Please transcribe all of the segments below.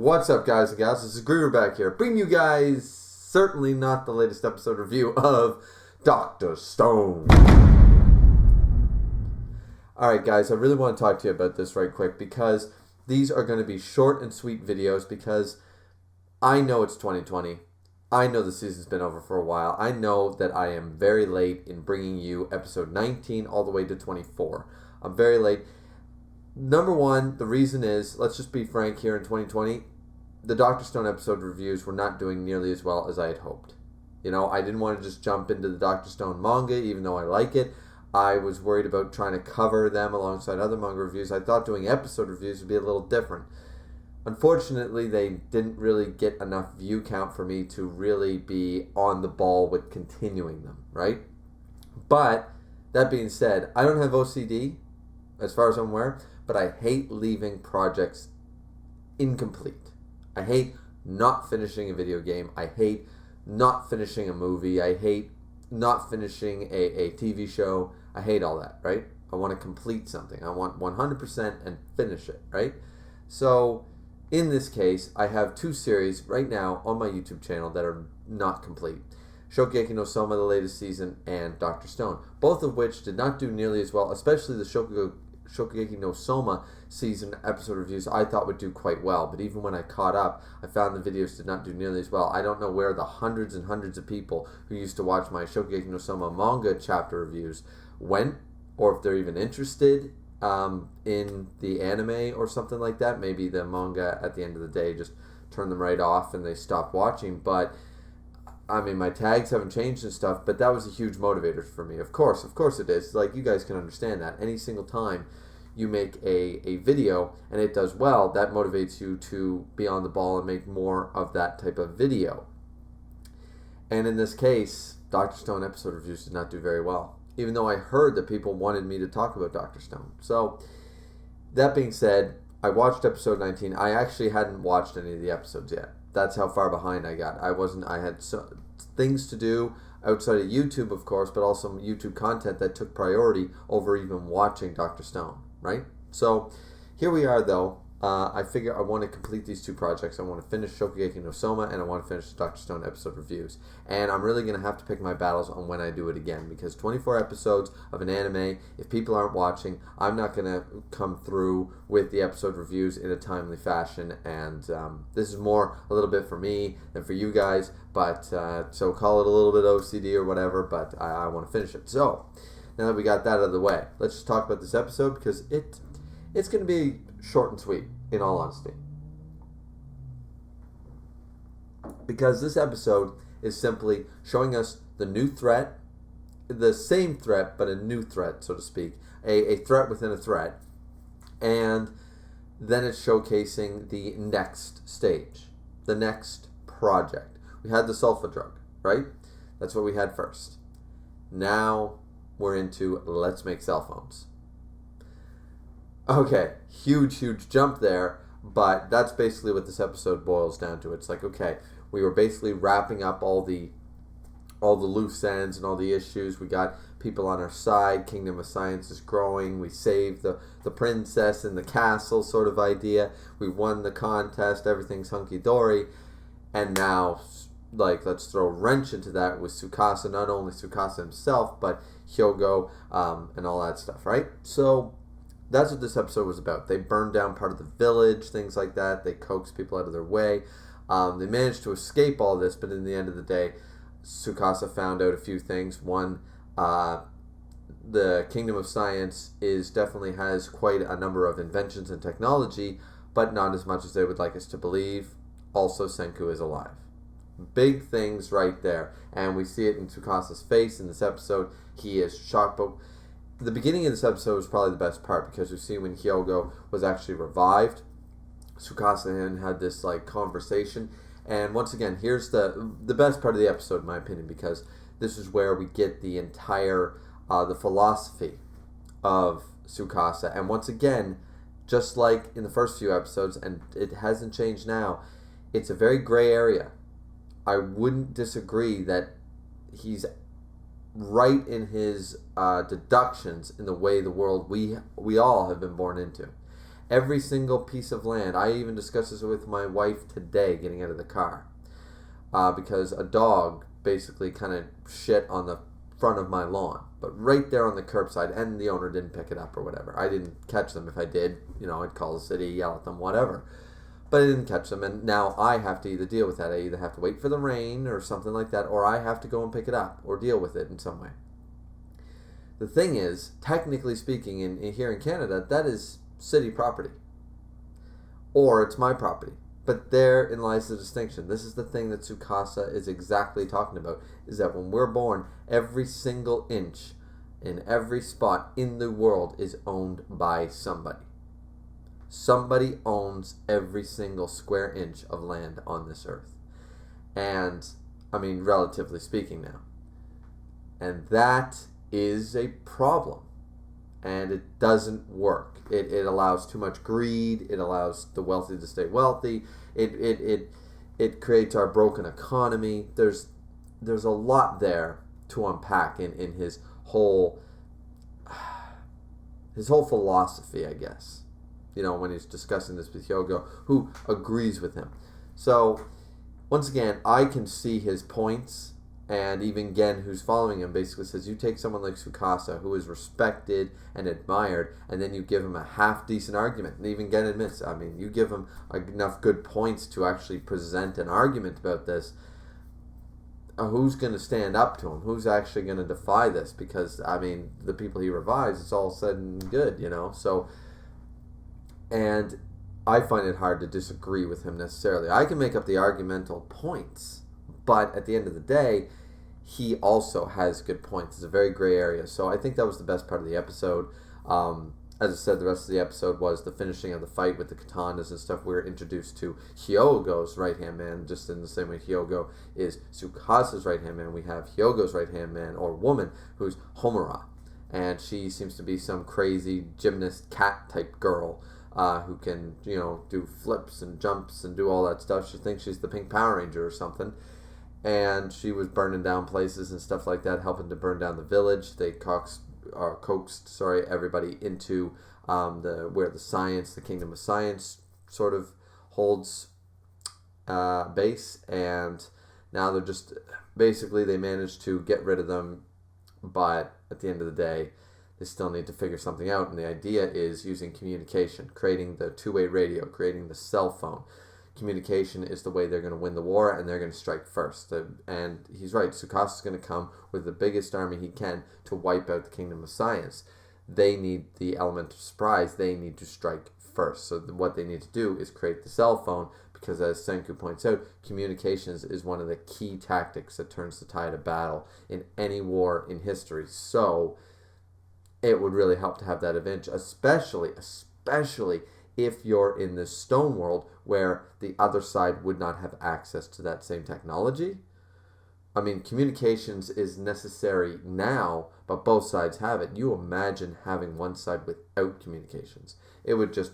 What's up, guys and gals? This is Griever back here, bringing you guys certainly not the latest episode review of Dr. Stone. Alright guys, I really want to talk to you about this right quick because these are going to be short and sweet videos because I know it's 2020. I know the season's been over for a while. I know that I am very late in bringing you episode 19 all the way to 24. I'm very late. Number one, the reason is, let's just be frank here, in 2020, the Dr. Stone episode reviews were not doing nearly as well as I had hoped. You know, I didn't want to just jump into the Dr. Stone manga, even though I like it. I was worried about trying to cover them alongside other manga reviews. I thought doing episode reviews would be a little different. Unfortunately, they didn't really get enough view count for me to really be on the ball with continuing them, right? But, that being said, I don't have OCD, as far as I'm aware, but I hate leaving projects incomplete. I hate not finishing a video game. I hate not finishing a movie. I hate not finishing a TV show. I hate all that, right? I want to complete something. I want 100% and finish it, right? So, in this case, I have two series right now on my YouTube channel that are not complete. Shokugeki no Soma, the latest season, and Dr. Stone. Both of which did not do nearly as well, especially the Shokugeki no Soma season episode reviews I thought would do quite well, but even when I caught up, I found the videos did not do nearly as well. I don't know where the hundreds and hundreds of people who used to watch my Shokugeki no Soma manga chapter reviews went, or if they're even interested in the anime or something like that. Maybe the manga at the end of the day just turned them right off and they stopped watching, but I mean, my tags haven't changed and stuff, but that was a huge motivator for me. Of course it is. Like, you guys can understand that. Any single time you make a video and it does well, that motivates you to be on the ball and make more of that type of video. And in this case, Dr. Stone episode reviews did not do very well, even though I heard that people wanted me to talk about Dr. Stone. So, that being said, I watched episode 19. I actually hadn't watched any of the episodes yet. That's how far behind I got. I had things to do outside of YouTube, of course, but also YouTube content that took priority over even watching Dr. Stone, right? So here we are, though. I figure I want to complete these two projects. I want to finish Shokugeki no Soma, and I want to finish the Dr. Stone episode reviews. And I'm really going to have to pick my battles on when I do it again, because 24 episodes of an anime, if people aren't watching, I'm not going to come through with the episode reviews in a timely fashion. And this is more a little bit for me than for you guys, but so call it a little bit OCD or whatever, but I want to finish it. So, now that we got that out of the way, let's just talk about this episode, because it's going to be short and sweet, in all honesty. Because this episode is simply showing us the new threat, the same threat, but a new threat, so to speak. A threat within a threat. And then it's showcasing the next stage, the next project. We had the sulfa drug, right? That's what we had first. Now we're into let's make cell phones. Okay, huge jump there, but that's basically what this episode boils down to. It's like, okay, we were basically wrapping up all the loose ends and all the issues. We got people on our side. Kingdom of Science is growing. We saved the princess in the castle sort of idea. We won the contest. Everything's hunky-dory. And now, like, let's throw a wrench into that with Tsukasa. Not only Tsukasa himself, but Hyogo and all that stuff, right? So that's what this episode was about. They burned down part of the village, things like that. They coaxed people out of their way. They managed to escape all this, but in the end of the day, Tsukasa found out a few things. One, the Kingdom of Science definitely has quite a number of inventions and technology, but not as much as they would like us to believe. Also, Senku is alive. Big things right there. And we see it in Tsukasa's face in this episode. He is shocked, but the beginning of this episode was probably the best part, because we see when Hyogo was actually revived, Tsukasa and him had this like conversation, and once again, here's the best part of the episode in my opinion, because this is where we get the entire the philosophy of Tsukasa. And once again, just like in the first few episodes, and it hasn't changed now, it's a very gray area. I wouldn't disagree that he's right in his deductions in the way the world we all have been born into. Every single piece of land. I even discussed this with my wife today getting out of the car. Because a dog basically kind of shit on the front of my lawn. But right there on the curbside, and the owner didn't pick it up or whatever. I didn't catch them. If I did, I'd call the city, yell at them, whatever. But I didn't catch them, and now I have to either deal with that. I either have to wait for the rain or something like that, or I have to go and pick it up or deal with it in some way. The thing is, technically speaking, here in Canada, that is city property. Or it's my property. But therein lies the distinction. This is the thing that Sukasa is exactly talking about, is that when we're born, every single inch in every spot in the world is owned by somebody. Somebody owns every single square inch of land on this earth. And, relatively speaking now. And that is a problem. And it doesn't work. It allows too much greed. It allows the wealthy to stay wealthy. It creates our broken economy. There's a lot there to unpack in his whole philosophy, I guess. When he's discussing this with Hyogo, who agrees with him. So, once again, I can see his points. And even Gen, who's following him, basically says, you take someone like Sukasa, who is respected and admired, and then you give him a half-decent argument. And even Gen admits, you give him enough good points to actually present an argument about this. Who's going to stand up to him? Who's actually going to defy this? Because, the people he revives, it's all said and good, So, and I find it hard to disagree with him necessarily. I can make up the argumental points, but at the end of the day, he also has good points. It's a very gray area. So I think that was the best part of the episode. As I said, the rest of the episode was the finishing of the fight with the katanas and stuff. We were introduced to Hyogo's right-hand man, just in the same way Hyogo is Tsukasa's right-hand man. We have Hyogo's right-hand man, or woman, who's Homura. And she seems to be some crazy gymnast cat-type girl who can, do flips and jumps and do all that stuff. She thinks she's the Pink Power Ranger or something. And she was burning down places and stuff like that, helping to burn down the village. They coaxed everybody into where the Kingdom of Science sort of holds base. And now they're just, basically they managed to get rid of them. But at the end of the day, they still need to figure something out. And the idea is using communication, creating the two-way radio, creating the cell phone. Communication is the way they're going to win the war, and they're going to strike first. And he's right. Tsukasa's going to come with the biggest army he can to wipe out the Kingdom of Science. They need the element of surprise. They need to strike first. So what they need to do is create the cell phone, because as Senku points out, communications is one of the key tactics that turns the tide of battle in any war in history. So it would really help to have that event, especially if you're in this stone world where the other side would not have access to that same technology. Communications is necessary now, but both sides have it. You imagine having one side without communications. It would just,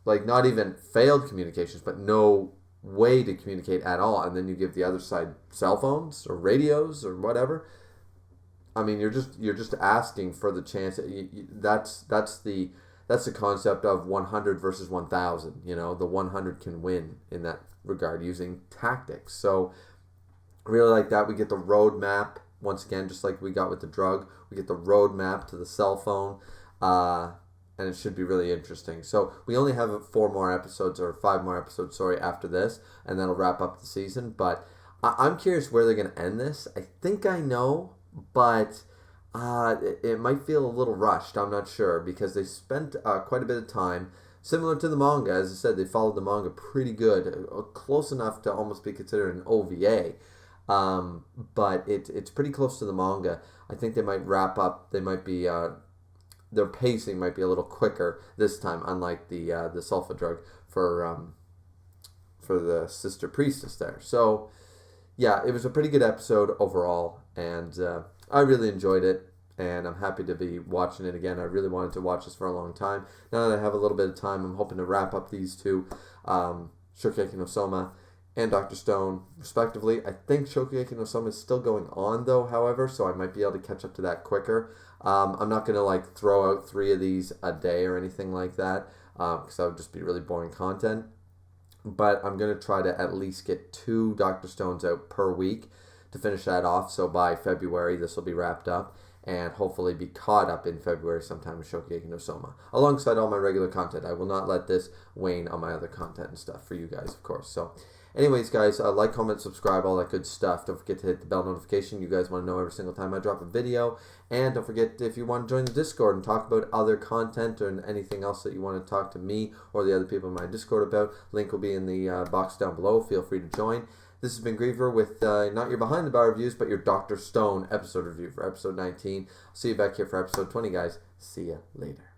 not even failed communications, but no way to communicate at all. And then you give the other side cell phones or radios or whatever. You're just asking for the chance. That's the concept of 100 versus 1,000. The 100 can win in that regard using tactics. So really like that. We get the roadmap once again, just like we got with the drug. We get the roadmap to the cell phone, and it should be really interesting. So we only have 5 more episodes, after this, and that'll wrap up the season. But I'm curious where they're going to end this. I think I know, but it might feel a little rushed. I'm not sure, because they spent quite a bit of time, similar to the manga. As I said, they followed the manga pretty good, close enough to almost be considered an OVA. But it's pretty close to the manga. I think they might wrap up. They might be their pacing might be a little quicker this time, unlike the sulfa drug for the sister priestess there. So yeah, it was a pretty good episode overall, and I really enjoyed it, and I'm happy to be watching it again. I really wanted to watch this for a long time. Now that I have a little bit of time, I'm hoping to wrap up these two, Shokeki no Soma and Dr. Stone, respectively. I think Shokugeki no Soma is still going on, though, however, so I might be able to catch up to that quicker. I'm not going to, like, throw out 3 of these a day or anything like that, because that would just be really boring content. But I'm going to try to at least get 2 Dr. Stones out per week to finish that off, so by February this will be wrapped up, and hopefully be caught up in February sometime with Shokugeki no Soma, alongside all my regular content. I will not let this wane on my other content and stuff for you guys, of course. So anyways, guys, like, comment, subscribe, all that good stuff. Don't forget to hit the bell notification. You guys want to know every single time I drop a video. And don't forget, if you want to join the Discord and talk about other content or anything else that you want to talk to me or the other people in my Discord about, link will be in the box down below. Feel free to join. This has been Griever with not your behind the bar reviews, but your Dr. Stone episode review for episode 19. I'll see you back here for episode 20, guys. See ya later.